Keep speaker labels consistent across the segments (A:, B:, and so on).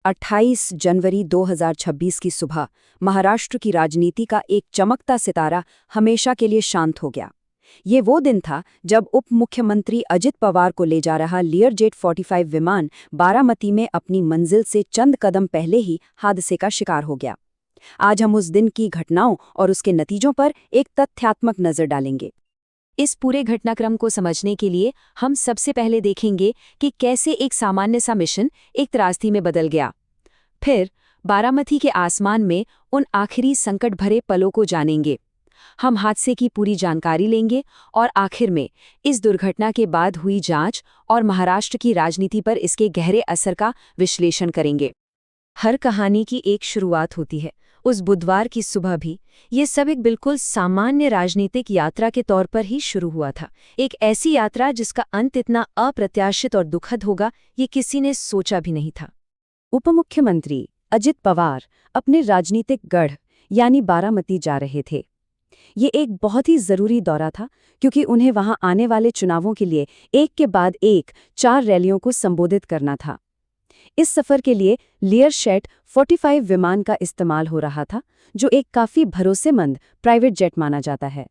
A: 28 जनवरी 2026 की सुबह महाराष्ट्र की राजनीति का एक चमकता सितारा हमेशा के लिए शांत हो गया। ये वो दिन था जब उप मुख्यमंत्री अजित पवार को ले जा रहा लियरजेट 45 विमान बारामती में अपनी मंजिल से चंद कदम पहले ही हादसे का शिकार हो गया। आज हम उस दिन की घटनाओं और उसके नतीजों पर एक तथ्यात्मक नजर डालेंगे।
B: इस पूरे घटनाक्रम को समझने के लिए हम सबसे पहले देखेंगे कि कैसे एक सामान्य सा मिशन एक त्रासदी में बदल गया। फिर बारामती के आसमान में उन आखिरी संकट भरे पलों को जानेंगे। हम हादसे की पूरी जानकारी लेंगे और आखिर में इस दुर्घटना के बाद हुई जांच और महाराष्ट्र की राजनीति पर इसके गहरे असर का विश्लेषण करेंगे। हर कहानी की एक शुरुआत होती है। उस बुधवार की सुबह भी ये सब एक बिल्कुल सामान्य राजनीतिक यात्रा के तौर पर ही शुरू हुआ था। एक ऐसी यात्रा जिसका अंत इतना अप्रत्याशित और दुखद होगा, ये किसी ने सोचा भी नहीं था।
A: उपमुख्यमंत्री अजित पवार अपने राजनीतिक गढ़ यानी बारामती जा रहे थे। ये एक बहुत ही जरूरी दौरा था क्योंकि उन्हें वहां आने वाले चुनावों के लिए एक के बाद एक 4 रैलियों को संबोधित करना था। इस सफर के लिए लियरजेट 45 विमान का इस्तेमाल हो रहा था, जो एक काफी भरोसेमंद प्राइवेट जेट माना जाता है।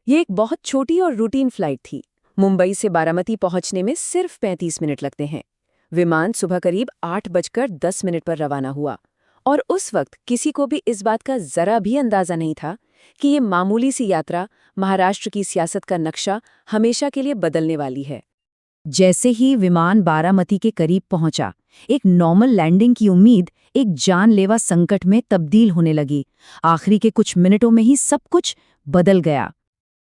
A: ये एक बहुत छोटी और रूटीन फ्लाइट थी। मुंबई से बारामती पहुंचने में सिर्फ 35 मिनट लगते हैं। विमान सुबह करीब 8:10 पर रवाना हुआ और उस वक्त किसी को भी इस बात का जरा भी अंदाजा नहीं था कि ये मामूली सी यात्रा महाराष्ट्र की सियासत का नक्शा हमेशा के लिए बदलने वाली है। जैसे ही विमान बारामती के करीब पहुंचा, एक नॉर्मल लैंडिंग की उम्मीद एक जानलेवा संकट में तब्दील होने लगी। आखिरी के कुछ मिनटों में ही सब कुछ बदल गया।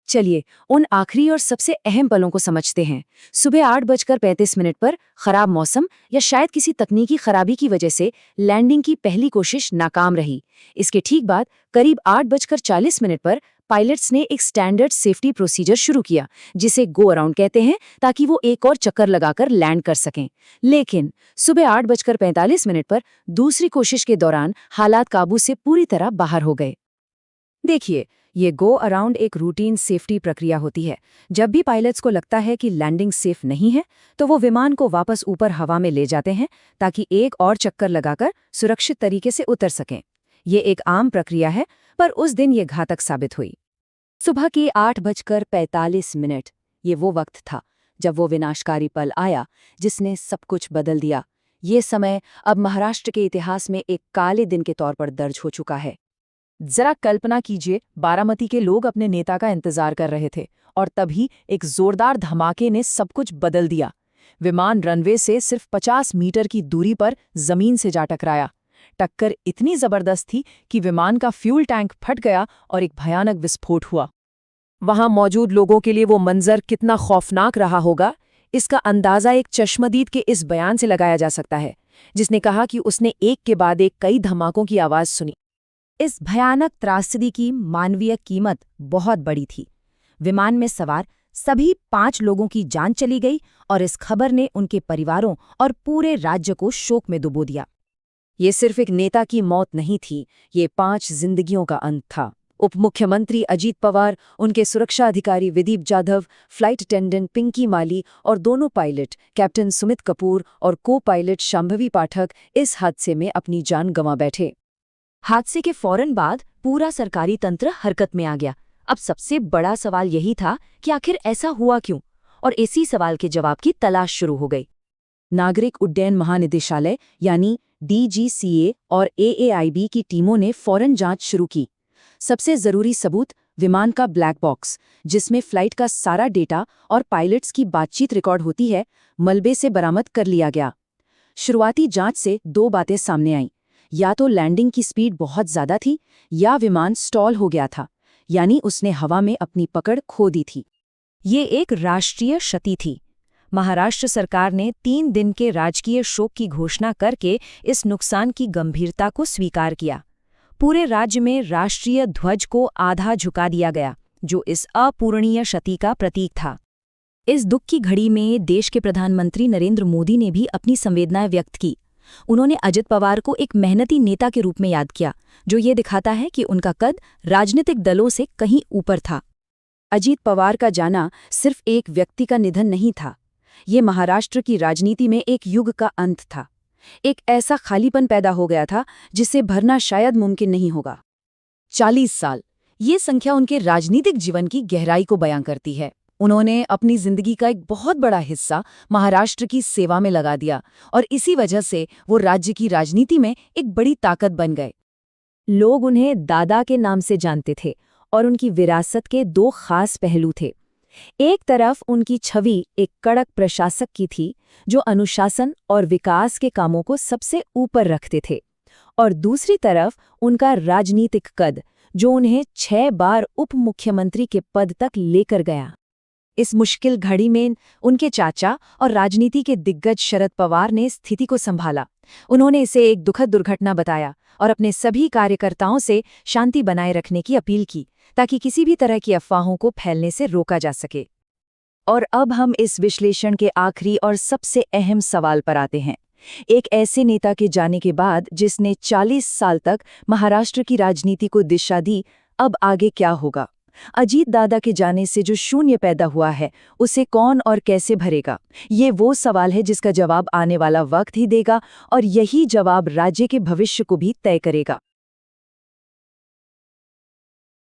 A: चलिए उन आखिरी और सबसे अहम पलों को समझते हैं। सुबह 8:35 पर खराब मौसम या शायद किसी तकनीकी खराबी की वजह से लैंडिंग की पहली कोशिश नाकाम रही। इसके ठीक बाद करीब 8:40 पर पायलट्स ने एक स्टैंडर्ड सेफ्टी प्रोसीजर शुरू किया, जिसे गो अराउंड कहते हैं, ताकि वो एक और चक्कर लगाकर लैंड कर सकें। लेकिन सुबह 8:45 पर दूसरी कोशिश के दौरान हालात काबू से पूरी तरह बाहर हो गए। देखिए, ये गो अराउंड एक रूटीन सेफ्टी प्रक्रिया होती है। जब भी पायलट्स को लगता है कि लैंडिंग सेफ नहीं है, तो वो विमान को वापस ऊपर हवा में ले जाते हैं ताकि एक और चक्कर लगाकर सुरक्षित तरीके से उतर सकें। ये एक आम प्रक्रिया है, पर उस दिन ये घातक साबित हुई। सुबह के 8:45, ये वो वक्त था जब वो विनाशकारी पल आया जिसने सब कुछ बदल दिया। ये समय अब महाराष्ट्र के इतिहास में एक काले दिन के तौर पर दर्ज हो चुका है। जरा कल्पना कीजिए, बारामती के लोग अपने नेता का इंतजार कर रहे थे और तभी एक जोरदार धमाके ने सब कुछ बदल दिया। विमान रनवे से सिर्फ 50 मीटर की दूरी पर जमीन से जा टकराया। टक्कर इतनी जबरदस्त थी कि विमान का फ्यूल टैंक फट गया और एक भयानक विस्फोट हुआ। वहां मौजूद लोगों के लिए वो मंजर कितना खौफनाक रहा होगा, इसका अंदाजा एक चश्मदीद के इस बयान से लगाया जा सकता है, जिसने कहा कि उसने एक के बाद एक कई धमाकों की आवाज सुनी। इस भयानक त्रासदी की मानवीय कीमत बहुत बड़ी थी। विमान में सवार सभी 5 लोगों की जान चली गई और इस खबर ने उनके परिवारों और पूरे राज्य को शोक में डुबो दिया। ये सिर्फ एक नेता की मौत नहीं थी, ये 5 जिंदगियों का अंत था। उप मुख्यमंत्री अजित पवार, उनके सुरक्षा अधिकारी विदीप जाधव, फ्लाइट अटेंडेंट पिंकी माली और दोनों पायलट कैप्टन सुमित कपूर और को पायलट शांभवी पाठक इस हादसे में अपनी जान गंवा बैठे। हादसे के फौरन बाद पूरा सरकारी तंत्र हरकत में आ गया। अब सबसे बड़ा सवाल यही था कि आखिर ऐसा हुआ क्यों, और इसी सवाल के जवाब की तलाश शुरू हो गई। नागरिक उड्डयन महानिदेशालय यानी DGCA और AAIB की टीमों ने फौरन जांच शुरू की। सबसे जरूरी सबूत विमान का ब्लैक बॉक्स, जिसमें फ्लाइट का सारा डेटा और पायलट्स की बातचीत रिकॉर्ड होती है, मलबे से बरामद कर लिया गया। शुरुआती जांच से 2 बातें सामने आईं। या तो लैंडिंग की स्पीड बहुत ज्यादा थी या विमान स्टॉल हो गया था, यानी उसने हवा में अपनी पकड़ खो दी थी। ये एक राष्ट्रीय क्षति थी। महाराष्ट्र सरकार ने 3 दिन के राजकीय शोक की घोषणा करके इस नुकसान की गंभीरता को स्वीकार किया। पूरे राज्य में राष्ट्रीय ध्वज को आधा झुका दिया गया, जो इस अपूरणीय क्षति का प्रतीक था। इस दुख की घड़ी में देश के प्रधानमंत्री नरेंद्र मोदी ने भी अपनी संवेदनाएं व्यक्त की। उन्होंने अजित पवार को एक मेहनती नेता के रूप में याद किया, जो ये दिखाता है कि उनका कद राजनीतिक दलों से कहीं ऊपर था। अजित पवार का जाना सिर्फ एक व्यक्ति का निधन नहीं था, ये महाराष्ट्र की राजनीति में एक युग का अंत था। एक ऐसा खालीपन पैदा हो गया था जिसे भरना शायद मुमकिन नहीं होगा। 40 साल, ये संख्या उनके राजनीतिक जीवन की गहराई को बयां करती है। उन्होंने अपनी जिंदगी का एक बहुत बड़ा हिस्सा महाराष्ट्र की सेवा में लगा दिया और इसी वजह से वो राज्य की राजनीति में एक बड़ी ताकत बन गए। लोग उन्हें दादा के नाम से जानते थे और उनकी विरासत के दो खास पहलू थे। एक तरफ उनकी छवि एक कड़क प्रशासक की थी जो अनुशासन और विकास के कामों को सबसे ऊपर रखते थे, और दूसरी तरफ उनका राजनीतिक कद जो उन्हें 6 बार उप मुख्यमंत्री के पद तक लेकर गया। इस मुश्किल घड़ी में उनके चाचा और राजनीति के दिग्गज शरद पवार ने स्थिति को संभाला। उन्होंने इसे एक दुखद दुर्घटना बताया और अपने सभी कार्यकर्ताओं से शांति बनाए रखने की अपील की ताकि किसी भी तरह की अफवाहों को फैलने से रोका जा सके। और अब हम इस विश्लेषण के आखिरी और सबसे अहम सवाल पर आते हैं। एक ऐसे नेता के जाने के बाद जिसने 40 साल तक महाराष्ट्र की राजनीति को दिशा दी, अब आगे क्या होगा? अजीत दादा के जाने से जो शून्य पैदा हुआ है उसे कौन और कैसे भरेगा? ये वो सवाल है जिसका जवाब आने वाला वक्त ही देगा और यही जवाब राज्य के भविष्य को भी तय करेगा।